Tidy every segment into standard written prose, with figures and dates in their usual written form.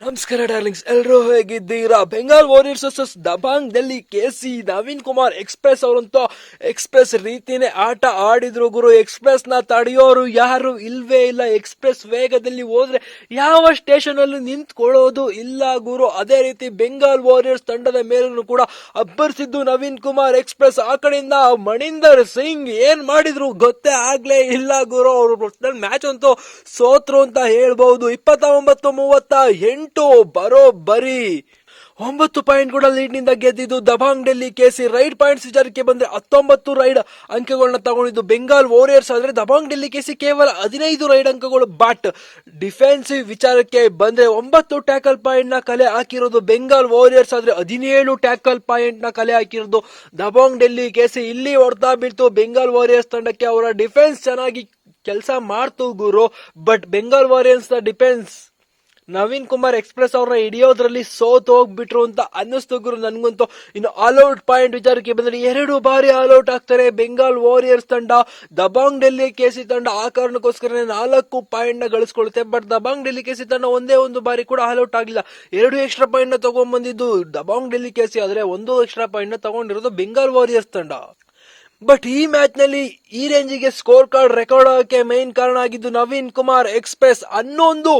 ನಮಸ್ಕಾರ ಡಾರ್ಲಿಂಗ್ಸ್, ಎಲ್ಲರೂ ಹೇಗಿದ್ದೀರಾ? Bengal warriors versus Dabang Delhi K C. Naveen Kumar express ಅವರಂತೂ ಎಕ್ಸ್ಪ್ರೆಸ್ ರೀತಿನೇ ಆಟ ಆಡಿದ್ರು ಗುರು. ಎಕ್ಸ್ಪ್ರೆಸ್ ನ ತಡೆಯೋರು ಯಾರು ಇಲ್ವೇ ಇಲ್ಲ. ಎಕ್ಸ್ಪ್ರೆಸ್ ವೇಗದಲ್ಲಿ ಹೋದ್ರೆ ಯಾವ ಸ್ಟೇಷನ್ ಅಲ್ಲೂ ನಿಂತ್ಕೊಳ್ಳೋದು ಇಲ್ಲ ಗುರು. ಅದೇ ರೀತಿ ಬೆಂಗಾಲ್ ವಾರಿಯರ್ಸ್ ತಂಡದ ಮೇಲೂ ಕೂಡ ಅಬ್ಬರಿಸಿದ್ದು ನವೀನ್ ಕುಮಾರ್ ಎಕ್ಸ್ಪ್ರೆಸ್. ಆ ಕಡೆಯಿಂದ ಮಣಿಂದರ್ ಸಿಂಗ್ ಏನ್ ಮಾಡಿದ್ರು ಗೊತ್ತೇ ಆಗ್ಲೇ ಇಲ್ಲ ಗುರು. ಅವರು ಮ್ಯಾಚ್ ಅಂತೂ ಸೋತ್ರು ಅಂತ ಹೇಳ್ಬಹುದು. 29-38 ಬರೋಬ್ಬರಿ 9 ಪಾಯಿಂಟ್ ಕೂಡ ಲೀಡ್ ನಿಂದ ಗೆದ್ದಿದ್ದು Dabang Delhi K C. Raid points ವಿಚಾರಕ್ಕೆ ಬಂದ್ರೆ 19 ರೈಡ್ ಅಂಕಗಳನ್ನ ತಗೊಂಡಿದ್ದು ಬೆಂಗಾಲ್ ವಾರಿಯರ್ಸ್ ಆದ್ರೆ ದಬಾಂಗ್ ಡೆಲ್ಲಿ ಕೆಸಿ ಕೇವಲ 15 ರೈಡ್ ಅಂಕಗಳು. ಬಟ್ ಡಿಫೆನ್ಸಿವ್ ವಿಚಾರಕ್ಕೆ ಬಂದ್ರೆ 9 ಟ್ಯಾಕಲ್ ಪಾಯಿಂಟ್ ನ ಕಲೆ ಹಾಕಿರೋದು ಬೆಂಗಾಲ್ ವಾರಿಯರ್ಸ್ ಆದ್ರೆ 17 ಟ್ಯಾಕಲ್ ಪಾಯಿಂಟ್ ನ ಕಲೆ ಹಾಕಿರೋದು ದಬಾಂಗ್ ಡೆಲ್ಲಿ ಕೆಸಿ. ಇಲ್ಲಿ ಹೊಡೆತ ಬೀಳ್ತು ಬೆಂಗಾಲ್ ವಾರಿಯರ್ಸ್ ತಂಡಕ್ಕೆ. ಅವರ ಡಿಫೆನ್ಸ್ ಚೆನ್ನಾಗಿ ಕೆಲಸ ಮಾಡ್ತು ಗುರು. ಬಟ್ ಬೆಂಗಾಲ್ ವಾರಿಯರ್ಸ್ ನ ಡಿಫೆನ್ಸ್ ನವೀನ್ ಕುಮಾರ್ ಎಕ್ಸ್ಪ್ರೆಸ್ ಅವ್ರನ್ನ ಹಿಡಿಯೋದ್ರಲ್ಲಿ ಸೋತ್ ಹೋಗ್ಬಿಟ್ರು ಅಂತ ಅನ್ನಿಸ್ತು ಗುರು ನನ್ಗಂತೂ. ಇನ್ನು ಆಲ್ಔಟ್ ಪಾಯಿಂಟ್ ವಿಚಾರಕ್ಕೆ ಬಂದ್ರೆ 2 ಬಾರಿ ಆಲ್ಔಟ್ ಆಗ್ತಾರೆ ಬೆಂಗಾಲ್ ವಾರಿಯರ್ಸ್ ತಂಡ. ದಬಾಂಗ್ ಡೆಲ್ಲಿ ಕೆಸಿ ತಂಡ ಆ ಕಾರಣಕ್ಕೋಸ್ಕರ 4 ಪಾಯಿಂಟ್ ನ ಗಳಿಸ್ಕೊಳ್ಳುತ್ತೆ. ಬಟ್ ದಬಾಂಗ್ ಡೆಲ್ಲಿ ಕೆಸಿ ತಂಡ ಒಂದೇ ಒಂದು ಬಾರಿ ಕೂಡ ಆಲ್ಔಟ್ ಆಗಿಲ್ಲ. 2 ಎಕ್ಸ್ಟ್ರಾ ಪಾಯಿಂಟ್ ನ ತಗೊಂಡ್ಬಂದಿದ್ದು ದಬಾಂಗ್ ಡೆಲ್ಲಿ ಕೆಸಿ ಆದ್ರೆ 1 ಎಕ್ಸ್ಟ್ರಾ ಪಾಯಿಂಟ್ ನ ತಗೊಂಡಿರೋದು ಬೆಂಗಾಲ್ ವಾರಿಯರ್ಸ್ ತಂಡ. ಬಟ್ ಈ ಮ್ಯಾಚ್ ನಲ್ಲಿ ಈ ರೇಂಜಿಗೆ ಸ್ಕೋರ್ ಕಾರ್ಡ್ ರೆಕಾರ್ಡ್ ಆಗೋಕೆ ಮೈನ್ ಕಾರಣ ಆಗಿದ್ದು Naveen Kumar express. 11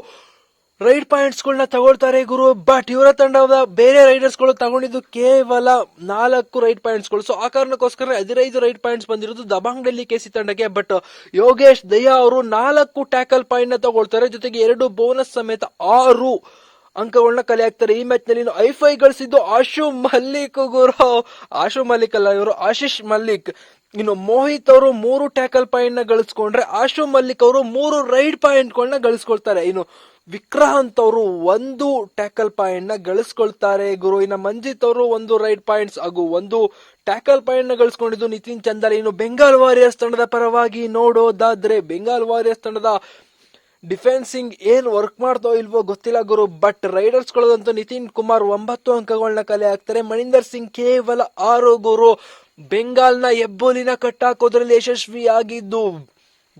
raid points ಗಳನ್ನ ತಗೊಳ್ತಾರೆ ಗುರು. ಬಟ್ ಇವರ ತಂಡದ ಬೇರೆ ರೈಡರ್ಸ್ ಗಳು ತಗೊಂಡಿದ್ದು ಕೇವಲ 4 ರೈಡ್ ಪಾಯಿಂಟ್ಸ್ ಗಳು. ಸೊ ಆ ಕಾರಣಕ್ಕೋಸ್ಕರ 15 ರೈಡ್ ಪಾಯಿಂಟ್ಸ್ ಬಂದಿರೋದು ದಬಾಂಗ್ ಡೆಲ್ಲಿ ಕೆಸಿ ತಂಡಕ್ಕೆ. ಬಟ್ ಯೋಗೇಶ್ ದಯಾ ಅವರು 4 ಟ್ಯಾಕಲ್ ಪಾಯಿಂಟ್ ನ ತಗೊಳ್ತಾರೆ. ಜೊತೆಗೆ 2 ಬೋನಸ್ ಸಮೇತ 6 ಅಂಕಗಳನ್ನ ಕಲೆ ಹಾಕ್ತಾರೆ. ಈ ಮ್ಯಾಚ್ ನಲ್ಲಿ ಐ5 ಗಳಿಸಿದ್ದು ಆಶು ಮಲ್ಲಿಕ್ ಗುರು. ಆಶು ಮಲ್ಲಿಕ್ ಅಲ್ಲ, ಇವರು ಆಶಿಶ್ ಮಲ್ಲಿಕ್. ಇನ್ನು ಮೋಹಿತ್ ಅವರು 3 ಟ್ಯಾಕಲ್ ಪಾಯಿಂಟ್ ನ ಗಳಿಸ್ಕೊಂಡ್ರೆ ಆಶು ಮಲ್ಲಿಕ್ ಅವರು 3 ರೈಡ್ ಪಾಯಿಂಟ್ ಗಳನ್ನ ಗಳಿಸ್ಕೊಳ್ತಾರೆ. ಇನ್ನು ವಿಕ್ರಾಂತ್ ಅವರು 1 ಟ್ಯಾಕಲ್ ಪಾಯಿಂಟ್ ನ ಗಳಿಸ್ಕೊಳ್ತಾರೆ ಗುರು. ಇನ್ನು ಮಂಜಿತ್ ಅವರು 1 ರೈಡ್ ಪಾಯಿಂಟ್ಸ್ ಹಾಗೂ 1 ಟ್ಯಾಕಲ್ ಪಾಯಿಂಟ್ ನ ಗಳಿಸ್ಕೊಂಡಿದ್ದು ನಿತಿನ್ ಚಂದರ್. ಇನ್ನು ಬೆಂಗಾಲ್ ವಾರಿಯರ್ಸ್ ತಂಡದ ಪರವಾಗಿ ನೋಡೋದಾದ್ರೆ ಬೆಂಗಾಲ್ ವಾರಿಯರ್ಸ್ ತಂಡದ ಡಿಫೆನ್ಸಿಂಗ್ ಏನ್ ವರ್ಕ್ ಮಾಡ್ತೋ ಇಲ್ವೋ ಗೊತ್ತಿಲ್ಲ ಗುರು. ಬಟ್ ರೈಡರ್ಸ್ ಗಳದಂತೂ ನಿತಿನ್ ಕುಮಾರ್ 9 ಅಂಕಗಳನ್ನ ಕಲೆ ಹಾಕ್ತಾರೆ. ಮಣಿಂದರ್ ಸಿಂಗ್ ಕೇವಲ 6 ಗುರು. ಬೆಂಗಾಲ್ನ ಹೆಬ್ಬುಲಿನ ಕಟ್ಟಾಕೋದ್ರಲ್ಲಿ ಯಶಸ್ವಿಯಾಗಿದ್ದು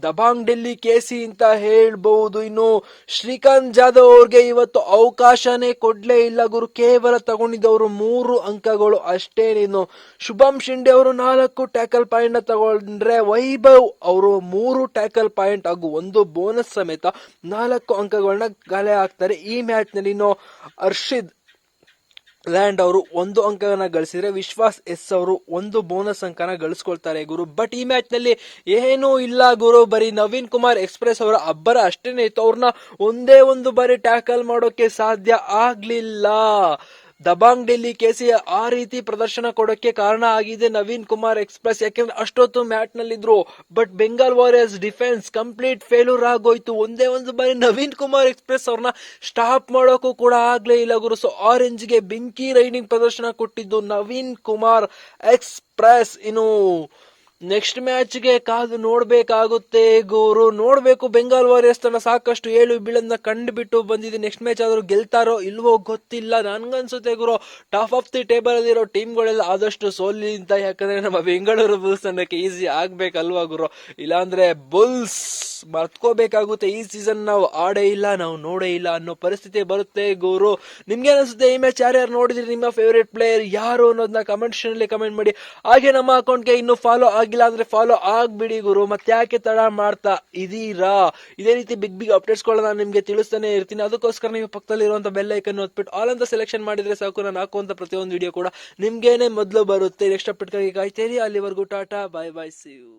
ದಬಾಂಗ್ ಡೆಲ್ಲಿ ಕೆಸಿ ಅಂತ ಹೇಳ್ಬಹುದು. ಇನ್ನು ಶ್ರೀಕಾಂತ್ ಜಾಧವ್ ಅವ್ರಿಗೆ ಇವತ್ತು ಅವಕಾಶನೇ ಕೊಡ್ಲೇ ಇಲ್ಲ ಗುರು. ಕೇವಲ ತಗೊಂಡಿದ್ದವರು 3 ಅಂಕಗಳು ಅಷ್ಟೇ. ಇನ್ನು ಶುಭಂ ಶಿಂಡೆ ಅವರು 4 ಟ್ಯಾಕಲ್ ಪಾಯಿಂಟ್ ನ ತಗೊಂಡ್ರೆ ವೈಭವ್ ಅವರು 3 ಟ್ಯಾಕಲ್ ಪಾಯಿಂಟ್ ಹಾಗೂ 1 ಬೋನಸ್ ಸಮೇತ 4 ಅಂಕಗಳನ್ನ ಕಲೆ ಹಾಕ್ತಾರೆ ಈ ಮ್ಯಾಚ್ ನಲ್ಲಿ. ಇನ್ನು ಹರ್ಷಿದ್ ಲ್ಯಾಂಡ್ ಅವರು 1 ಅಂಕನ ಗಳಿಸಿದ್ರೆ ವಿಶ್ವಾಸ್ ಎಸ್ ಅವರು 1 ಬೋನಸ್ ಅಂಕನ ಗಳಿಸ್ಕೊಳ್ತಾರೆ ಗುರು. ಬಟ್ ಈ ಮ್ಯಾಚ್ ನಲ್ಲಿ ಏನೂ ಇಲ್ಲ ಗುರು. ಬರೀ ನವೀನ್ ಕುಮಾರ್ ಎಕ್ಸ್ಪ್ರೆಸ್ ಅವರ ಅಬ್ಬರ ಅಷ್ಟೇನೆ ಇತ್ತು. ಅವ್ರನ್ನ ಒಂದೇ ಒಂದು ಬಾರಿ ಟ್ಯಾಕಲ್ ಮಾಡೋಕೆ ಸಾಧ್ಯ ಆಗ್ಲಿಲ್ಲ. ದಬಾಂಗ್ ಡೆಲ್ಲಿ ಕೆಸಿ ಆ ರೀತಿ ಪ್ರದರ್ಶನ ಕೊಡೋಕೆ ಕಾರಣ ಆಗಿದೆ ನವೀನ್ ಕುಮಾರ್ ಎಕ್ಸ್ಪ್ರೆಸ್. ಯಾಕೆಂದ್ರೆ ಅಷ್ಟೊತ್ತು ಮ್ಯಾಚ್ ನಲ್ಲಿದ್ರು. But Bengal warriors defence complete failure ಆಗೋಯ್ತು. ಒಂದೇ ಒಂದು ಬಾರಿ ನವೀನ್ ಕುಮಾರ್ ಎಕ್ಸ್ಪ್ರೆಸ್ ಅವ್ರನ್ನ ಸ್ಟಾಪ್ ಮಾಡೋಕು ಕೂಡ ಆಗ್ಲೇ ಇಲ್ಲ ಗುರು. ಸೊ ಆರೆಂಜ್ ಗೆ ಬೆಂಕಿ ರೈಡಿಂಗ್ ಪ್ರದರ್ಶನ ಕೊಟ್ಟಿದ್ದು ನವೀನ್ ಕುಮಾರ್ ಎಕ್ಸ್ಪ್ರೆಸ್. ಇನ್ನು ನೆಕ್ಸ್ಟ್ ಮ್ಯಾಚ್ ಗೆ ಕಾದು ನೋಡ್ಬೇಕಾಗುತ್ತೆ ಗುರು. ನೋಡ್ಬೇಕು ಬೆಂಗಾಲ್ ವಾರಿಯರ್ಸ್ ತನ್ನ ಸಾಕಷ್ಟು ಏಳು ಬೀಳನ್ನ ಕಂಡುಬಿಟ್ಟು ಬಂದಿದೆ. ನೆಕ್ಸ್ಟ್ ಮ್ಯಾಚ್ ಆದ್ರೂ ಗೆಲ್ತಾರೋ ಇಲ್ವೋ ಗೊತ್ತಿಲ್ಲ. ನನ್ಗನ್ಸುತ್ತೆ ಗುರು ಟಾಪ್ ಆಫ್ ದಿ ಟೇಬಲ್ ಅಲ್ಲಿರೋ ಟೀಮ್ ಗಳೆಲ್ಲ ಆದಷ್ಟು ಸೋಲಿ ಅಂತ. ಯಾಕಂದ್ರೆ ನಮ್ಮ ಬೆಂಗಳೂರು ಬುಲ್ಸ್ ಅನ್ನಕ್ಕೆ ಈಸಿ ಆಗ್ಬೇಕಲ್ವಾ ಗುರು. ಇಲ್ಲಾಂದ್ರೆ ಬುಲ್ಸ್ ಮರ್ತ್ಕೋಬೇಕಾಗುತ್ತೆ. ಈ ಸೀಸನ್ ನಾವು ಆಡೇ ಇಲ್ಲ, ನಾವು ನೋಡೇ ಇಲ್ಲ ಅನ್ನೋ ಪರಿಸ್ಥಿತಿ ಬರುತ್ತೆ ಗುರು. ನಿಮ್ಗೆ ಅನ್ಸುತ್ತೆ ಈ ಮ್ಯಾಚ್ ಯಾರ್ಯಾರು ನೋಡಿದ್ರಿ, ನಿಮ್ಮ ಫೇವರೇಟ್ ಪ್ಲೇಯರ್ ಯಾರು ಅನ್ನೋದನ್ನ ಕಮೆಂಟ್ ಸೆಕ್ಷನ್ ಅಲ್ಲಿ ಕಮೆಂಟ್ ಮಾಡಿ. ಹಾಗೆ ನಮ್ಮ ಅಕೌಂಟ್ಗೆ ಇನ್ನು ಫಾಲೋ ಆಗಿಲ್ಲ ಅಂದ್ರೆ ಫಾಲೋ ಆಗ್ಬಿಡಿ ಗುರು. ಮತ್ತೆ ಯಾಕೆ ತಡ ಮಾಡ್ತಾ ಇದೀರಾ? ಇದೇ ರೀತಿ ಬಿಗ್ ಅಪ್ಡೇಟ್ಸ್ ನಾನು ನಿಮ್ಗೆ ತಿಳಿಸ್ತಾನೆ ಇರ್ತೀನಿ. ಅದಕ್ಕೋಸ್ಕರ ನೀವು ಪಕ್ಕದಲ್ಲಿ ಇರುವಂತ ಬೆಲ್ ಐಕನ್ ಒತ್ಬಿಟ್ಟು ಆಲ್ ಅಂತ ಸೆಲೆಕ್ಷನ್ ಮಾಡಿದ್ರೆ ಸಾಕು. ನಾನು ಹಾಕುವಂತ ಪ್ರತಿಯೊಂದು ವಿಡಿಯೋ ಕೂಡ ನಿಮ್ಗೇನೆ ಮೊದಲು ಬರುತ್ತೆ. ನೆಕ್ಸ್ಟ್ ಅಪ್ಡೇಟ್ ಗಾಗಿ ಕಾಯ್ತೇರಿ. ಅಲ್ಲಿವರೆಗೂ ta ta, bye bye, see you.